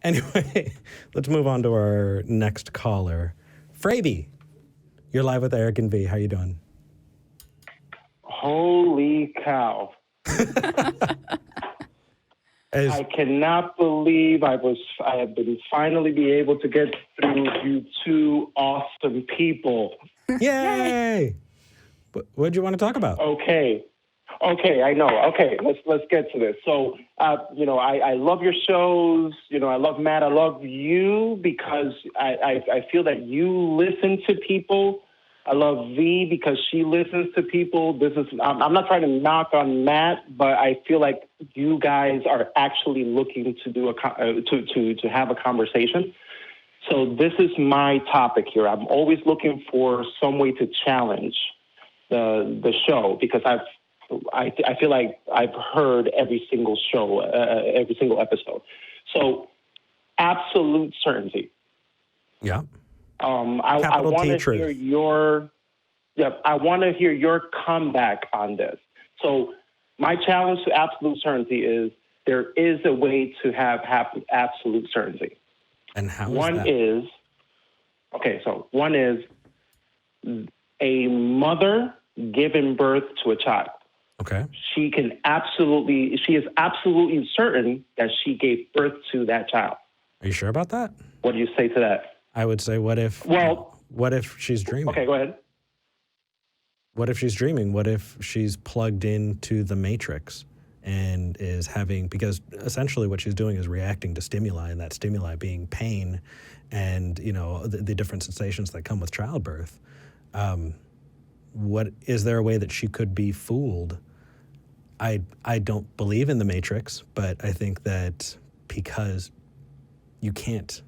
Anyway, let's move on to our next caller. Freiby, you're live with Eric and V. How you doing? Holy cow. I cannot believe I have been finally be able to get through you two awesome people. Yay! What do you want to talk about? Okay, I know. Okay, let's get to this. So, I love your shows. I love Matt. I love you because I feel that you listen to people. I love V because she listens to people. I'm not trying to knock on Matt, but I feel like you guys are actually looking to do to have a conversation. So this is my topic here. I'm always looking for some way to challenge the show because I feel like I've heard every single show, every single episode. So absolute certainty. Yeah. I want to hear your comeback on this. So my challenge to absolute certainty is there is a way to have absolute certainty. And how one is that? One is a mother giving birth to a child. Okay. She is absolutely certain that she gave birth to that child. Are you sure about that? What do you say to that? I would say, what if she's dreaming? Okay, go ahead. What if she's dreaming? What if she's plugged into the matrix and is because essentially what she's doing is reacting to stimuli, and that stimuli being pain and, the different sensations that come with childbirth. Is there a way that she could be fooled? I don't believe in the matrix, but I think that because you can't,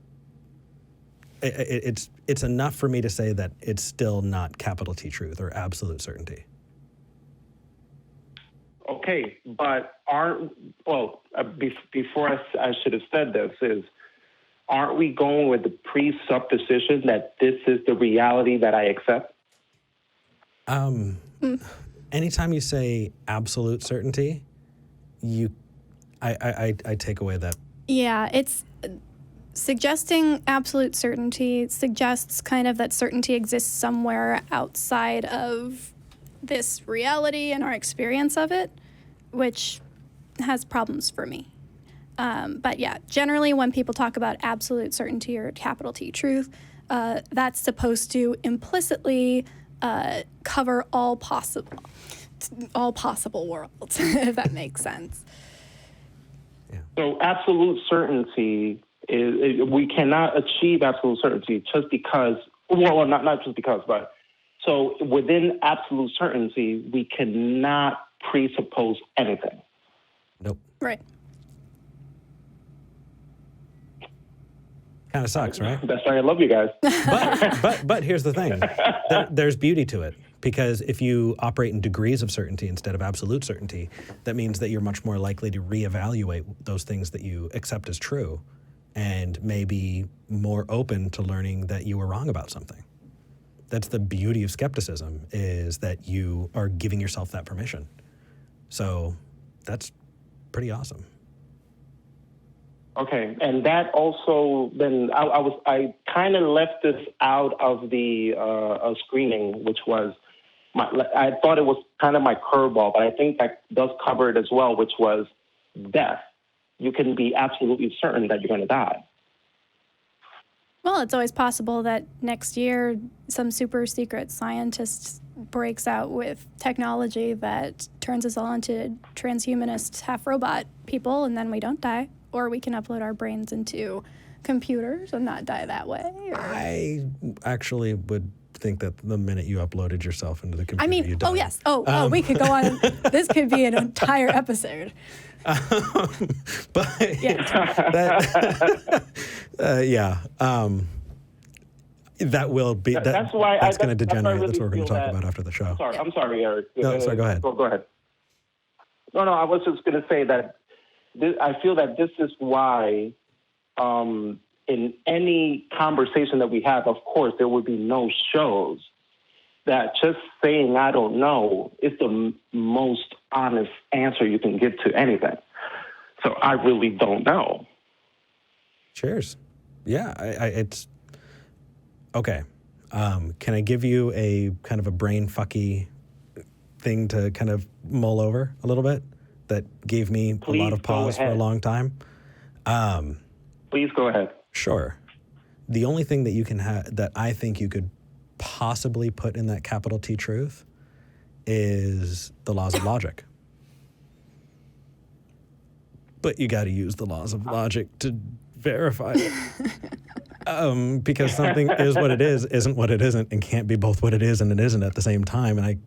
it's enough for me to say that it's still not capital T truth or absolute certainty. Okay, but before I should have said this aren't we going with the presupposition that this is the reality that I accept? Anytime you say absolute certainty, I take away that. Yeah, it's suggesting absolute certainty suggests kind of that certainty exists somewhere outside of this reality and our experience of it, which has problems for me. But yeah, generally when people talk about absolute certainty or capital T truth, that's supposed to implicitly cover all possible worlds, if that makes sense. Yeah. So absolute certainty is we cannot achieve absolute certainty just because. Well, not just because, but so within absolute certainty, we cannot presuppose anything. Nope. Right. Kind of sucks, right? That's why I love you guys. But here's the thing. There's beauty to it, because if you operate in degrees of certainty instead of absolute certainty, that means that you're much more likely to reevaluate those things that you accept as true and maybe more open to learning that you were wrong about something. That's the beauty of skepticism, is that you are giving yourself that permission. So that's pretty awesome. Okay, and that also, then I kind of left this out of the screening, which was, I thought it was kind of my curveball, but I think that does cover it as well, which was death. You can be absolutely certain that you're going to die. Well, it's always possible that next year some super secret scientist breaks out with technology that turns us all into transhumanist half-robot people, and then we don't die. Or we can upload our brains into computers and not die that way. I actually would think that the minute you uploaded yourself into the computer, you died. Oh, yes. We could go on. This could be an entire episode. But yeah, that will be. That's why that's going to degenerate. That's what we're going to talk about after the show. I'm sorry, Eric. No, sorry. Go ahead. Go ahead. No. I was just going to say that I feel that this is why, in any conversation that we have, of course, there would be no shows. That just saying I don't know is the most honest answer you can give to anything. So I really don't know. Cheers. Yeah, it's okay. Can I give you a kind of a brain fucky thing to kind of mull over a little bit that gave me a lot of pause for a long time? Please go ahead. Sure. The only thing that you can have that I think you could possibly put in that capital T truth is the laws of logic. But you got to use the laws of logic to verify it. Because something is what it is, isn't what it isn't, and can't be both what it is and it isn't at the same time. And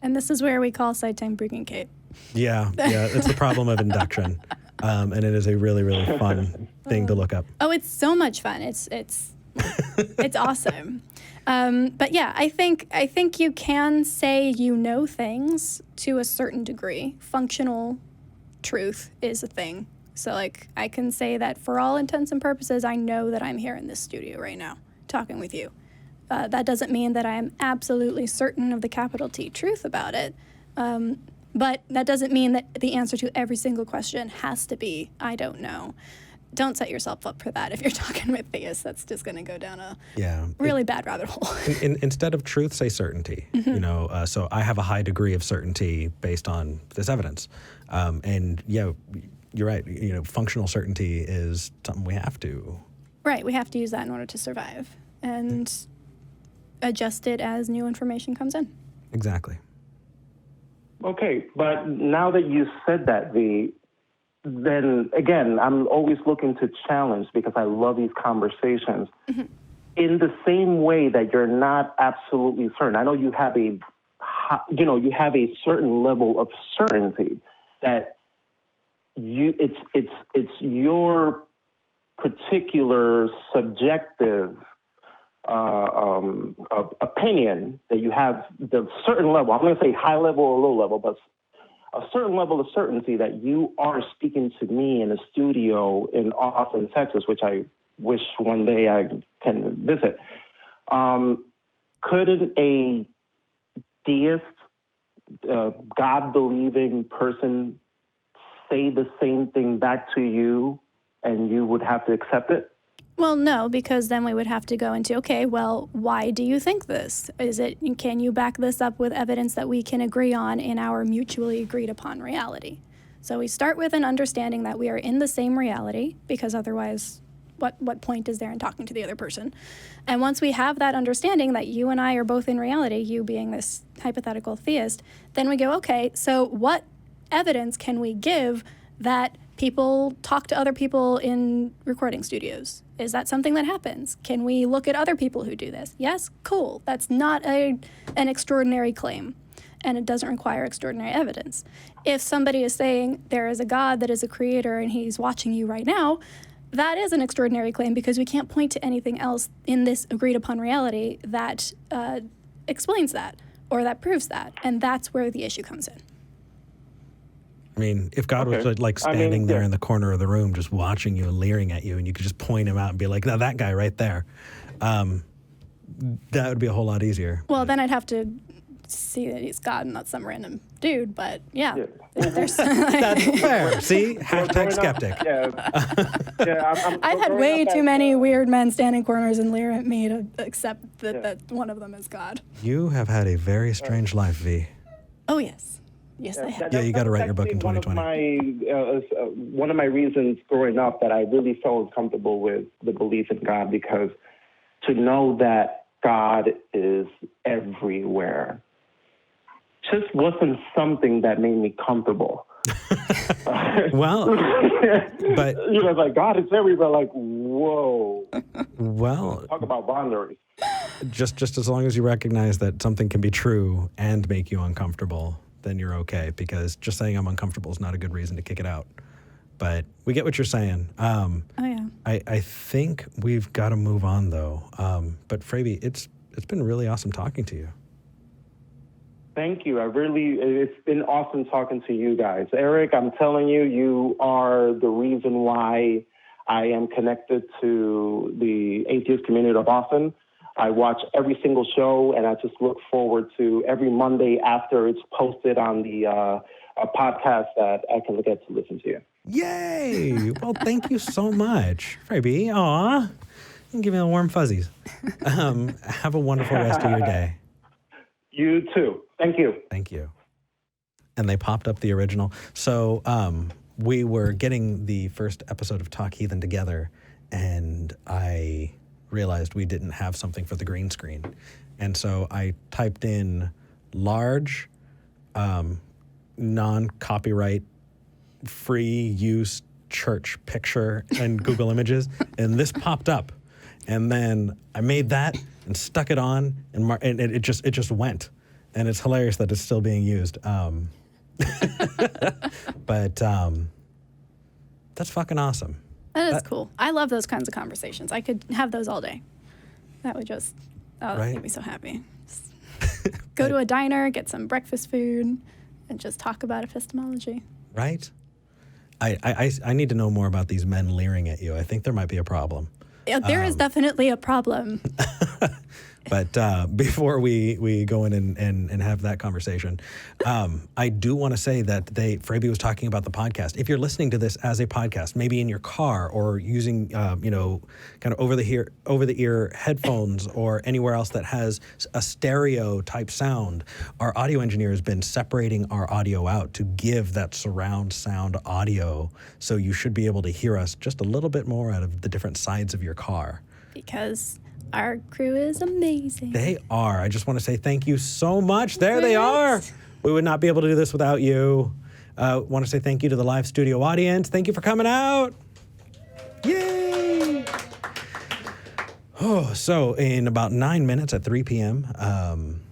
And this is where we call side time bringing Kate. Yeah, it's the problem of induction. And it is a really, really fun thing to look up. Oh, it's so much fun. It's awesome. But yeah, I think you can say you know things to a certain degree. Functional truth is a thing. So like I can say that for all intents and purposes, I know that I'm here in this studio right now talking with you. That doesn't mean that I am absolutely certain of the capital T truth about it. But that doesn't mean that the answer to every single question has to be, I don't know. Don't set yourself up for that. If you're talking with theists, that's just going to go down a really bad rabbit hole. Instead of truth, say certainty. Mm-hmm. So I have a high degree of certainty based on this evidence. And yeah, you're right. Functional certainty is something we have to. Right. We have to use that in order to survive and adjust it as new information comes in. Exactly. Okay, but now that you said that, then again, I'm always looking to challenge because I love these conversations. Mm-hmm. In the same way that you're not absolutely certain, I know you have a certain level of certainty that it's your particular subjective opinion that you have the certain level. I'm going to say high level or low level, but a certain level of certainty that you are speaking to me in a studio in Austin, Texas, which I wish one day I can visit. Couldn't a deist, God-believing person say the same thing back to you and you would have to accept it? Well, no, because then we would have to go into, okay, well, why do you think this? Can you back this up with evidence that we can agree on in our mutually agreed upon reality? So we start with an understanding that we are in the same reality, because otherwise, what point is there in talking to the other person? And once we have that understanding that you and I are both in reality, you being this hypothetical theist, then we go, okay, so what evidence can we give that people talk to other people in recording studios? Is that something that happens? Can we look at other people who do this? Yes, cool. That's not an extraordinary claim, and it doesn't require extraordinary evidence. If somebody is saying there is a God that is a creator and he's watching you right now, that is an extraordinary claim because we can't point to anything else in this agreed upon reality that explains that or that proves that, and that's where the issue comes in. I mean, if God was like standing there in the corner of the room just watching you and leering at you, and you could just point him out and be like, now that guy right there, that would be a whole lot easier. Well, then I'd have to see that he's God and not some random dude, but yeah. There's That's fair. See? Hashtag skeptic. I've had way too many weird men stand in corners and leer at me to accept that one of them is God. You have had a very strange life, V. Oh, yes. Yes, I have. Yeah, you got to write your book in 2020. One of my reasons growing up that I really felt uncomfortable with the belief in God, because to know that God is everywhere just wasn't something that made me comfortable. Well, but like God is everywhere. Like, whoa. Well, talk about boundaries. Just as long as you recognize that something can be true and make you uncomfortable, then you're okay, because just saying I'm uncomfortable is not a good reason to kick it out. But we get what you're saying. Oh, yeah. I think we've got to move on, though. But Freiby, it's been really awesome talking to you. Thank you. It's been awesome talking to you guys. Eric, I'm telling you, you are the reason why I am connected to the Atheist Community of Austin. I watch every single show, and I just look forward to every Monday after it's posted on the podcast that I can get to listen to you. Yay! Well, thank you so much, Freiby. Aw, you give me the warm fuzzies. Have a wonderful rest of your day. You too. Thank you. Thank you. And they popped up the original. So we were getting the first episode of Talk Heathen together, and I realized we didn't have something for the green screen. And so I typed in large, non-copyright, free use church picture in Google Images, and this popped up. And then I made that and stuck it on, and it just went. And it's hilarious that it's still being used. But that's fucking awesome. That is cool. I love those kinds of conversations. I could have those all day. That would just, that Right. make me so happy. Just go to a diner, get some breakfast food, and just talk about epistemology. Right? I need to know more about these men leering at you. I think there might be a problem. Yeah, there is definitely a problem. But before we go in and have that conversation, I do want to say that Freiby was talking about the podcast. If you're listening to this as a podcast, maybe in your car or using, kind of over the ear headphones or anywhere else that has a stereo type sound, our audio engineer has been separating our audio out to give that surround sound audio. So you should be able to hear us just a little bit more out of the different sides of your car. Because our crew is amazing. They are. I just want to say thank you so much. There they are. We would not be able to do this without you. Want to say thank you to the live studio audience. Thank you for coming out. Yay! Oh, so in about 9 minutes at 3 p.m.,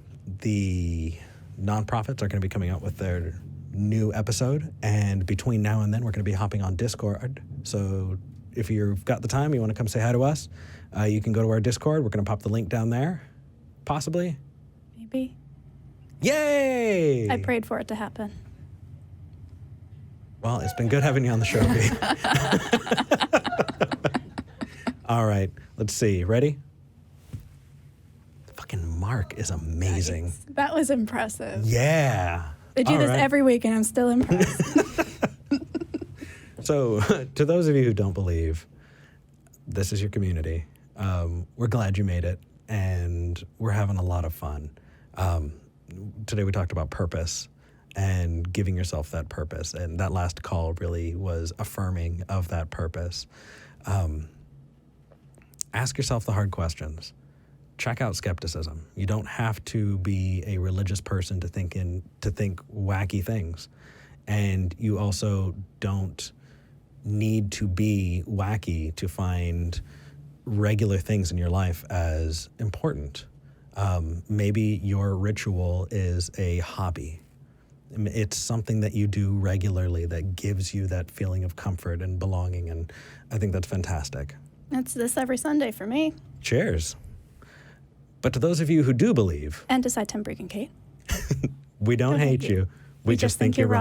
the nonprofits are going to be coming out with their new episode. And between now and then, we're going to be hopping on Discord. So if you've got the time, you want to come say hi to us, you can go to our Discord. We're going to pop the link down there, possibly. Maybe. Yay! I prayed for it to happen. Well, it's been good having you on the show, B. All right, let's see. Ready? Fucking Mark is amazing. Nice. That was impressive. Yeah. I do All this right. every week, and I'm still impressed. So, to those of you who don't believe, this is your community. We're glad you made it, and we're having a lot of fun. Today we talked about purpose and giving yourself that purpose, and that last call really was affirming of that purpose. Ask yourself the hard questions. Check out skepticism. You don't have to be a religious person to think wacky things, and you also don't need to be wacky to find regular things in your life as important. Maybe your ritual is a hobby. It's something that you do regularly that gives you that feeling of comfort and belonging, and I think that's fantastic. That's this every Sunday for me. Cheers. But to those of you who do believe, And to Side Tembrick and Kate. we don't hate you. We just think you're wrong.